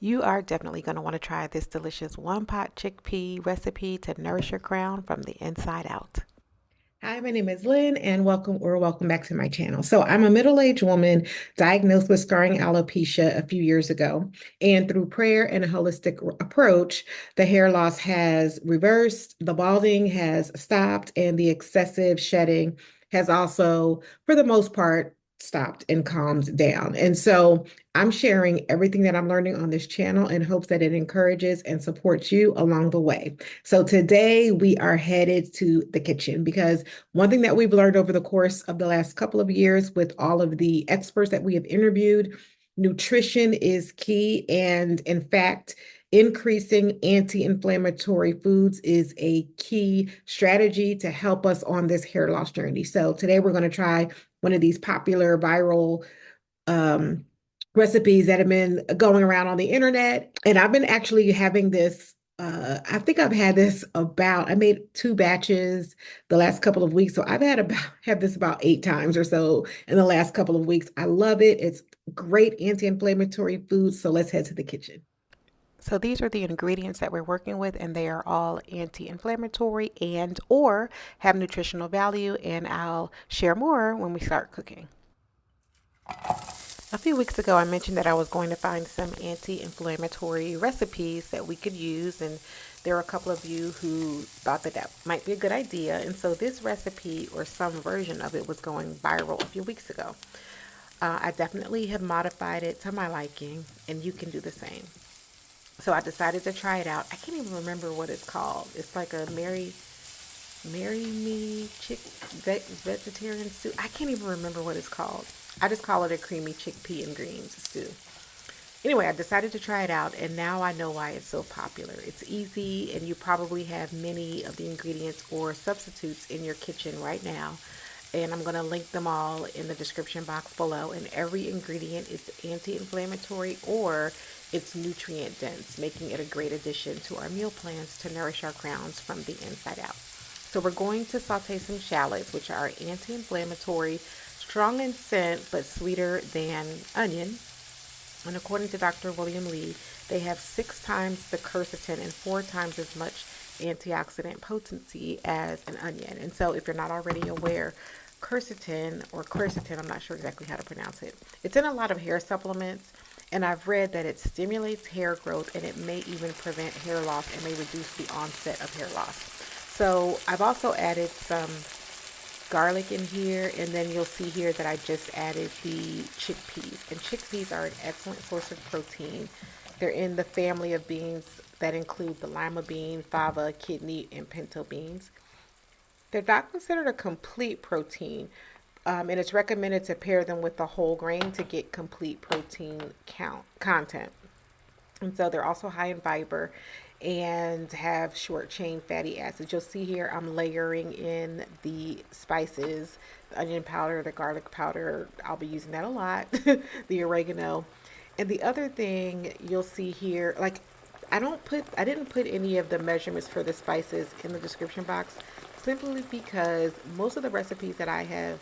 You are definitely going to want to try this delicious one-pot chickpea recipe to nourish your crown from the inside out. Hi, my name is Lynn, and welcome back to my channel. So, I'm a middle-aged woman diagnosed with scarring alopecia a few years ago, and through prayer and a holistic approach, the hair loss has reversed, the balding has stopped, and the excessive shedding has also, for the most part, stopped and calmed down. And so, I'm sharing everything that I'm learning on this channel in hopes that it encourages and supports you along the way. So, today we are headed to the kitchen because one thing that we've learned over the course of the last couple of years with all of the experts that we have interviewed, nutrition is key. And in fact, increasing anti-inflammatory foods is a key strategy to help us on this hair loss journey. So today we're going to try one of these popular viral um, recipes that have been going around on the internet. And I've been actually having this. I think I've had this I made two batches the last couple of weeks. So had this about 8 times or so in the last couple of weeks. I love it. It's great anti-inflammatory food. So let's head to the kitchen. So these are the ingredients that we're working with, and they are all anti-inflammatory and or have nutritional value, and I'll share more when we start cooking. A few weeks ago, I mentioned that I was going to find some anti-inflammatory recipes that we could use, and there were a couple of you who thought that that might be a good idea. And so this recipe or some version of it was going viral a few weeks ago. I definitely have modified it to my liking, and you can do the same. So I decided to try it out. I can't even remember what it's called. It's like a Marry Me vegetarian stew. I can't even remember what it's called. I just call it a creamy chickpea and greens stew. Anyway, I decided to try it out, and now I know why it's so popular. It's easy, and you probably have many of the ingredients or substitutes in your kitchen right now. And I'm going to link them all in the description box below. And every ingredient is anti-inflammatory or it's nutrient dense, making it a great addition to our meal plans to nourish our crowns from the inside out. So we're going to saute some shallots, which are anti-inflammatory, strong in scent, but sweeter than onion. And according to Dr. William Lee, they have 6 times the quercetin and 4 times as much antioxidant potency as an onion. And so if you're not already aware, quercetin, I'm not sure exactly how to pronounce it. It's in a lot of hair supplements, and I've read that it stimulates hair growth and it may even prevent hair loss and may reduce the onset of hair loss. So I've also added some garlic in here, and then you'll see here that I just added the chickpeas. And chickpeas are an excellent source of protein. They're in the family of beans that include the lima bean, fava, kidney, and pinto beans. They're not considered a complete protein, and it's recommended to pair them with the whole grain to get complete protein content. And so they're also high in fiber and have short chain fatty acids. You'll see here I'm layering in the spices, the onion powder, the garlic powder. I'll be using that a lot, the oregano. And the other thing you'll see here, like I didn't put any of the measurements for the spices in the description box simply because most of the recipes that I have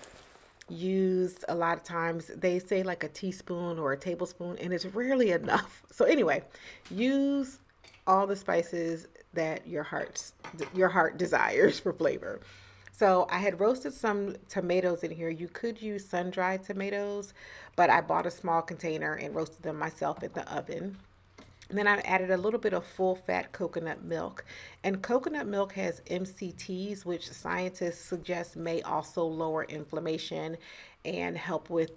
used a lot of times they say like a teaspoon or a tablespoon, and it's rarely enough. So anyway, use all the spices that your heart desires for flavor. So I had roasted some tomatoes in here. You could use sun-dried tomatoes, but I bought a small container and roasted them myself in the oven. And then I added a little bit of full fat coconut milk. And coconut milk has MCTs, which scientists suggest may also lower inflammation and help with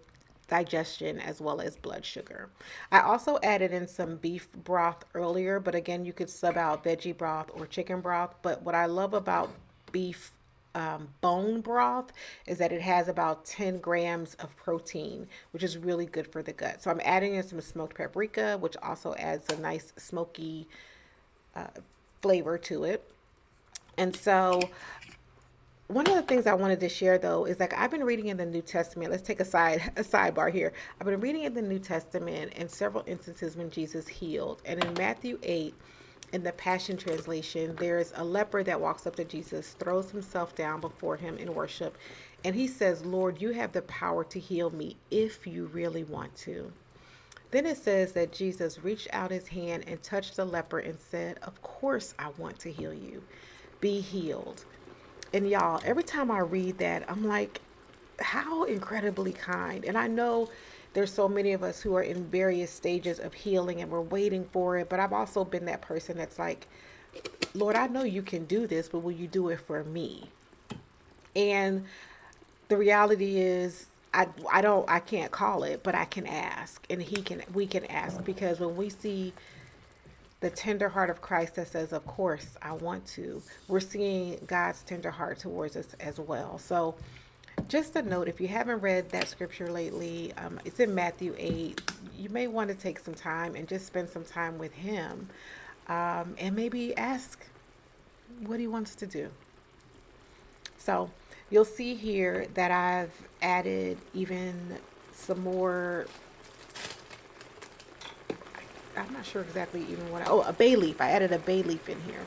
digestion as well as blood sugar. I also added in some beef broth earlier, but again, you could sub out veggie broth or chicken broth. But what I love about beef bone broth is that it has about 10 grams of protein, which is really good for the gut. So I'm adding in some smoked paprika, which also adds a nice smoky uh, flavor to it. And so one of the things I wanted to share though is like I've been reading in the New Testament. Let's take a sidebar here. I've been reading in the New Testament in several instances when Jesus healed. And in Matthew 8, in the Passion Translation, there's a leper that walks up to Jesus, throws himself down before him in worship, and he says, "Lord, you have the power to heal me if you really want to." Then it says that Jesus reached out his hand and touched the leper and said, "Of course, I want to heal you. Be healed." And y'all, every time I read that, I'm like, how incredibly kind. And I know there's so many of us who are in various stages of healing and we're waiting for it. But I've also been that person that's like, Lord, I know you can do this, but will you do it for me? And the reality is, I can't call it, but I can ask, and we can ask, because when we see the tender heart of Christ that says, "Of course, I want to," we're seeing God's tender heart towards us as well. So, just a note, if you haven't read that scripture lately, it's in Matthew 8. You may want to take some time and just spend some time with Him, and maybe ask what He wants to do. So you'll see here that I've added even some more. I'm not sure exactly even what. A bay leaf. I added a bay leaf in here,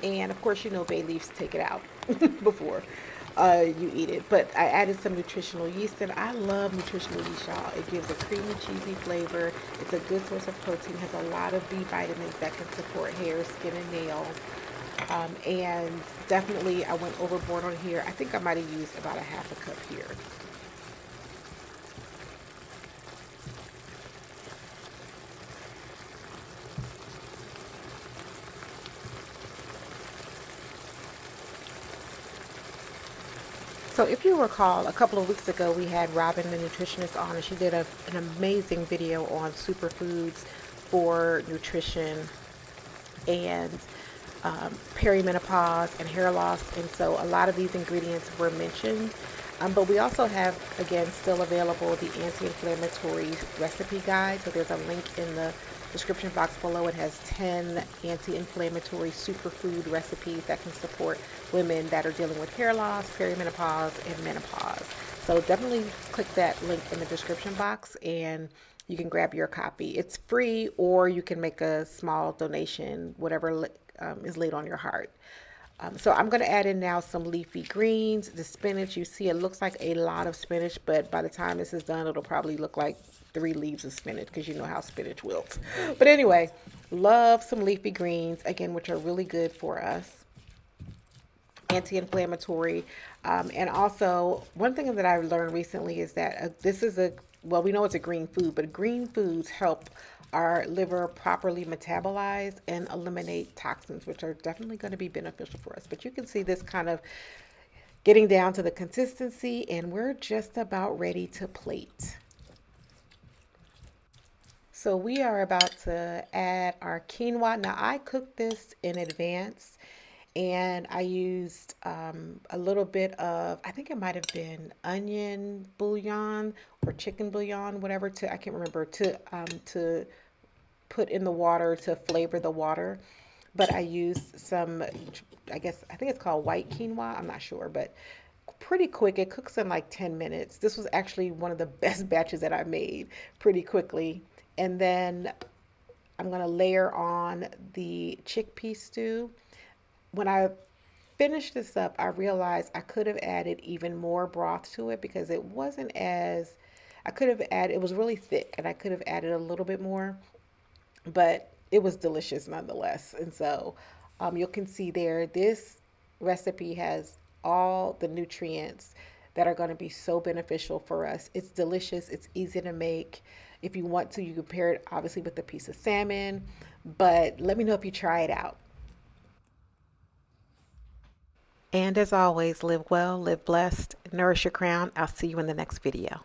and of course, you know bay leaves take it out before you eat it. But I added some nutritional yeast, and I love nutritional yeast, y'all. It gives a creamy, cheesy flavor. It's a good source of protein. Has a lot of B vitamins that can support hair, skin, and nails. And definitely, I went overboard on here. I think I might have used about a half a cup here. So if you recall, a couple of weeks ago, we had Robin, the nutritionist, on, and she did an amazing video on superfoods for nutrition and perimenopause and hair loss. And so a lot of these ingredients were mentioned. But we also have, again, still available the anti-inflammatory recipe guide. So there's a link in the description box below. It has 10 anti-inflammatory superfood recipes that can support women that are dealing with hair loss, perimenopause, and menopause. So definitely click that link in the description box and you can grab your copy. It's free, or you can make a small donation, whatever is laid on your heart. So I'm going to add in now some leafy greens, the spinach. You see, it looks like a lot of spinach, but by the time this is done, it'll probably look like 3 leaves of spinach, because you know how spinach wilts. But anyway, love some leafy greens, again, which are really good for us, anti-inflammatory. And also, one thing that I've learned recently is that this is well, we know it's a green food, but green foods help our liver properly metabolize and eliminate toxins, which are definitely going to be beneficial for us. But you can see this kind of getting down to the consistency, and we're just about ready to plate. So we are about to add our quinoa. Now I cooked this in advance, and I used a little bit of, I think it might have been onion bouillon or chicken bouillon, whatever, I can't remember, to put in the water to flavor the water. But I used some, I think it's called white quinoa. I'm not sure, but pretty quick. It cooks in like 10 minutes. This was actually one of the best batches that I made, pretty quickly. And then I'm going to layer on the chickpea stew. When I finished this up, I realized I could have added even more broth to it, because it wasn't as, I could have added, it was really thick, and I could have added a little bit more, but it was delicious nonetheless. And so you can see there, this recipe has all the nutrients that are going to be so beneficial for us. It's delicious. It's easy to make. If you want to, you can pair it obviously with a piece of salmon, but let me know if you try it out. And as always, live well, live blessed, nourish your crown. I'll see you in the next video.